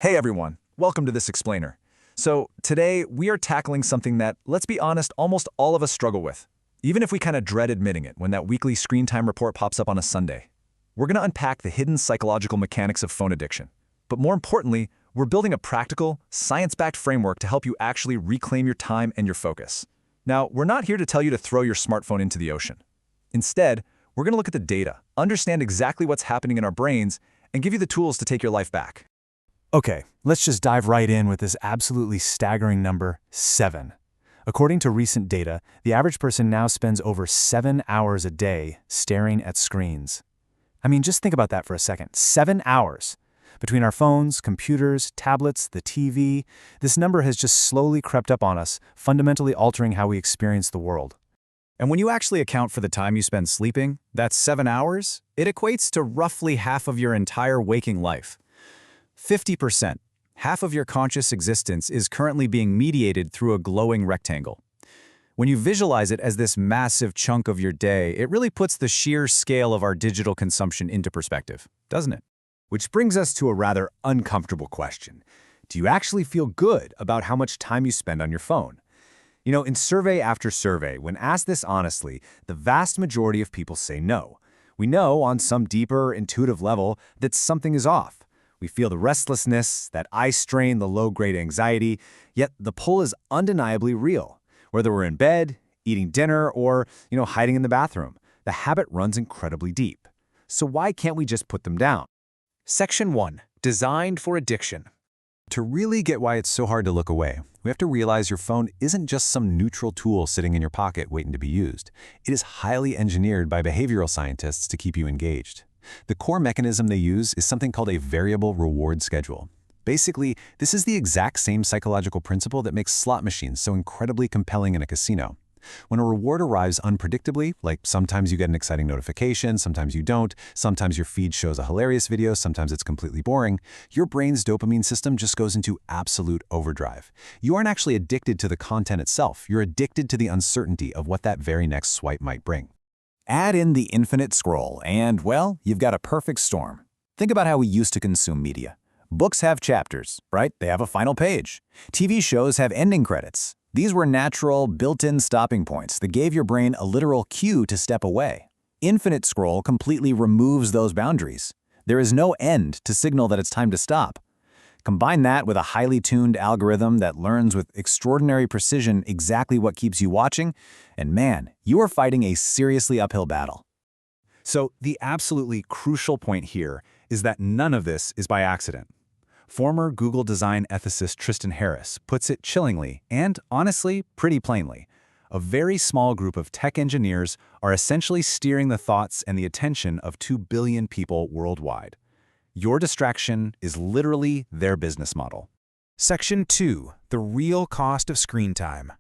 Hey everyone, welcome to this explainer. So today we are tackling something that, let's be honest, almost all of us struggle with, even if we kind of dread admitting it when that weekly screen time report pops up on a Sunday. We're going to unpack the hidden psychological mechanics of phone addiction. But more importantly, we're building a practical, science-backed framework to help you actually reclaim your time and your focus. Now, we're not here to tell you to throw your smartphone into the ocean. Instead, we're going to look at the data, understand exactly what's happening in our brains, and give you the tools to take your life back. Okay, let's just dive right in with this absolutely staggering number, 7. According to recent data, the average person now spends over 7 hours a day staring at screens. I mean, just think about that for a second. 7 hours. Between our phones, computers, tablets, the TV, this number has just slowly crept up on us, fundamentally altering how we experience the world. And when you actually account for the time you spend sleeping, that's 7 hours, it equates to roughly half of your entire waking life. 50%, half of your conscious existence is currently being mediated through a glowing rectangle. When you visualize it as this massive chunk of your day, it really puts the sheer scale of our digital consumption into perspective, doesn't it? Which brings us to a rather uncomfortable question. Do you actually feel good about how much time you spend on your phone? You know, in survey after survey, when asked this honestly, the vast majority of people say no. We know on some deeper, intuitive level that something is off. We feel the restlessness, that eye strain, the low-grade anxiety, yet the pull is undeniably real. Whether we're in bed, eating dinner, or, hiding in the bathroom, the habit runs incredibly deep. So why can't we just put them down? Section 1. Designed for addiction. To really get why it's so hard to look away, we have to realize your phone isn't just some neutral tool sitting in your pocket waiting to be used. It is highly engineered by behavioral scientists to keep you engaged. The core mechanism they use is something called a variable reward schedule. Basically, this is the exact same psychological principle that makes slot machines so incredibly compelling in a casino. When a reward arrives unpredictably, like sometimes you get an exciting notification, sometimes you don't, sometimes your feed shows a hilarious video, sometimes it's completely boring, your brain's dopamine system just goes into absolute overdrive. You aren't actually addicted to the content itself, you're addicted to the uncertainty of what that very next swipe might bring. Add in the infinite scroll, and, well, you've got a perfect storm. Think about how we used to consume media. Books have chapters, right? They have a final page. TV shows have ending credits. These were natural, built-in stopping points that gave your brain a literal cue to step away. Infinite scroll completely removes those boundaries. There is no end to signal that it's time to stop. Combine that with a highly tuned algorithm that learns with extraordinary precision exactly what keeps you watching, and man, you are fighting a seriously uphill battle. So the absolutely crucial point here is that none of this is by accident. Former Google design ethicist Tristan Harris puts it chillingly and, honestly, pretty plainly. A very small group of tech engineers are essentially steering the thoughts and the attention of 2 billion people worldwide. Your distraction is literally their business model. Section 2. The real cost of screen time.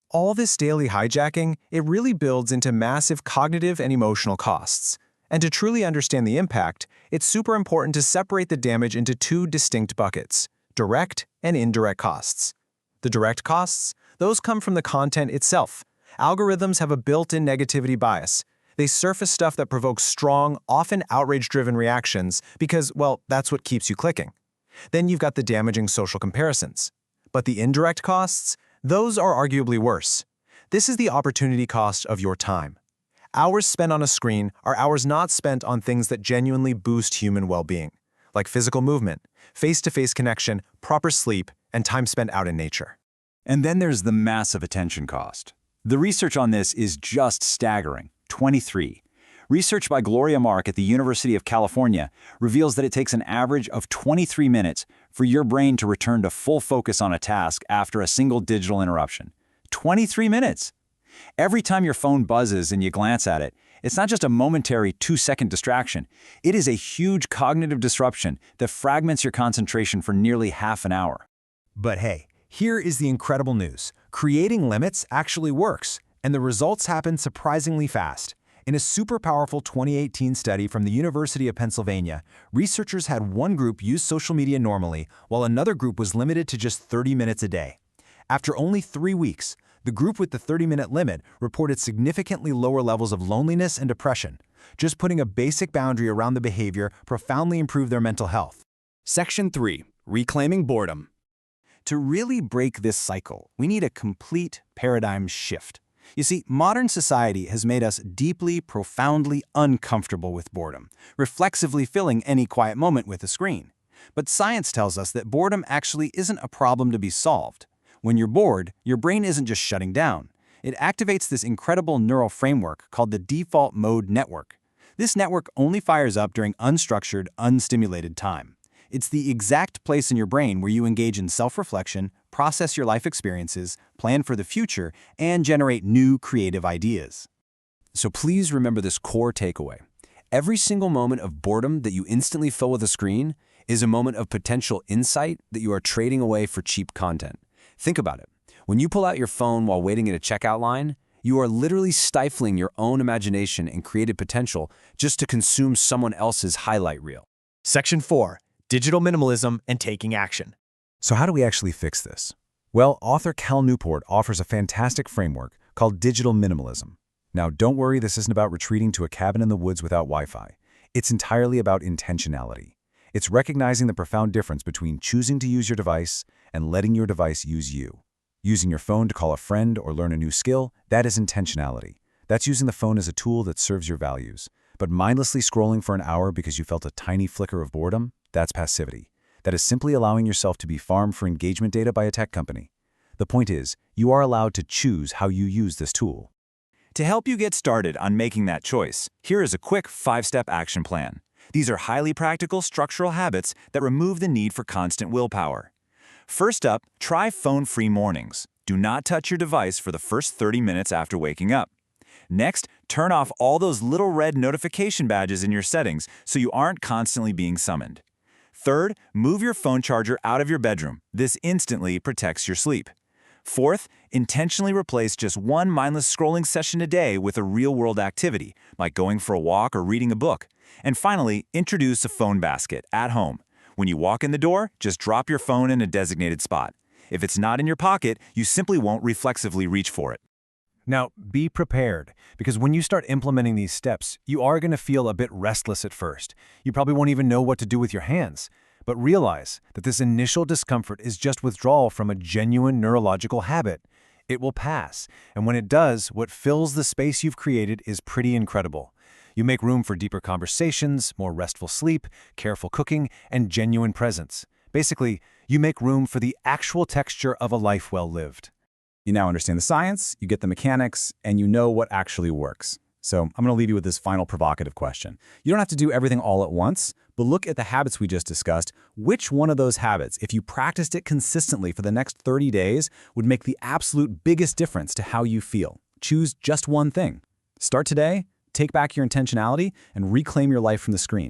All this daily hijacking, it really builds into massive cognitive and emotional costs. And to truly understand the impact, it's super important to separate the damage into 2 distinct buckets: direct and indirect costs. The direct costs, those come from the content itself. Algorithms have a built-in negativity bias. They surface stuff that provokes strong, often outrage-driven reactions because, well, that's what keeps you clicking. Then you've got the damaging social comparisons. But the indirect costs, those are arguably worse. This is the opportunity cost of your time. Hours spent on a screen are hours not spent on things that genuinely boost human well-being, like physical movement, face-to-face connection, proper sleep, and time spent out in nature. And then there's the massive attention cost. The research on this is just staggering. 23. Research by Gloria Mark at the University of California reveals that it takes an average of 23 minutes for your brain to return to full focus on a task after a single digital interruption. 23 minutes! Every time your phone buzzes and you glance at it, it's not just a momentary 2-second distraction. It is a huge cognitive disruption that fragments your concentration for nearly half an hour. But hey, here is the incredible news. Creating limits actually works, and the results happen surprisingly fast. In a super powerful 2018 study from the University of Pennsylvania, researchers had one group use social media normally, while another group was limited to just 30 minutes a day. After only 3 weeks, the group with the 30-minute limit reported significantly lower levels of loneliness and depression. Just putting a basic boundary around the behavior profoundly improved their mental health. Section 3. reclaiming boredom. To really break this cycle, we need a complete paradigm shift. You see, modern society has made us deeply, profoundly uncomfortable with boredom, reflexively filling any quiet moment with a screen. But science tells us that boredom actually isn't a problem to be solved. When you're bored, your brain isn't just shutting down. It activates this incredible neural framework called the default mode network. This network only fires up during unstructured, unstimulated time. It's the exact place in your brain where you engage in self-reflection, process your life experiences, plan for the future, and generate new creative ideas. So please remember this core takeaway. Every single moment of boredom that you instantly fill with a screen is a moment of potential insight that you are trading away for cheap content. Think about it. When you pull out your phone while waiting in a checkout line, you are literally stifling your own imagination and creative potential just to consume someone else's highlight reel. Section 4. Digital minimalism and taking action. So how do we actually fix this? Well, author Cal Newport offers a fantastic framework called digital minimalism. Now, don't worry, this isn't about retreating to a cabin in the woods without Wi-Fi. It's entirely about intentionality. It's recognizing the profound difference between choosing to use your device and letting your device use you. Using your phone to call a friend or learn a new skill, that is intentionality. That's using the phone as a tool that serves your values. But mindlessly scrolling for an hour because you felt a tiny flicker of boredom, that's passivity. That is simply allowing yourself to be farmed for engagement data by a tech company. The point is, you are allowed to choose how you use this tool. To help you get started on making that choice, here is a quick 5-step action plan. These are highly practical structural habits that remove the need for constant willpower. First up, try phone-free mornings. Do not touch your device for the first 30 minutes after waking up. Next, turn off all those little red notification badges in your settings so you aren't constantly being summoned. Third, move your phone charger out of your bedroom. This instantly protects your sleep. Fourth, intentionally replace just one mindless scrolling session a day with a real-world activity, like going for a walk or reading a book. And finally, introduce a phone basket at home. When you walk in the door, just drop your phone in a designated spot. If it's not in your pocket, you simply won't reflexively reach for it. Now, be prepared, because when you start implementing these steps, you are going to feel a bit restless at first. You probably won't even know what to do with your hands. But realize that this initial discomfort is just withdrawal from a genuine neurological habit. It will pass, and when it does, what fills the space you've created is pretty incredible. You make room for deeper conversations, more restful sleep, careful cooking, and genuine presence. Basically, you make room for the actual texture of a life well lived. You now understand the science, you get the mechanics, and you know what actually works. So I'm going to leave you with this final provocative question. You don't have to do everything all at once, but look at the habits we just discussed. Which one of those habits, if you practiced it consistently for the next 30 days, would make the absolute biggest difference to how you feel? Choose just one thing. Start today, take back your intentionality, and reclaim your life from the screen.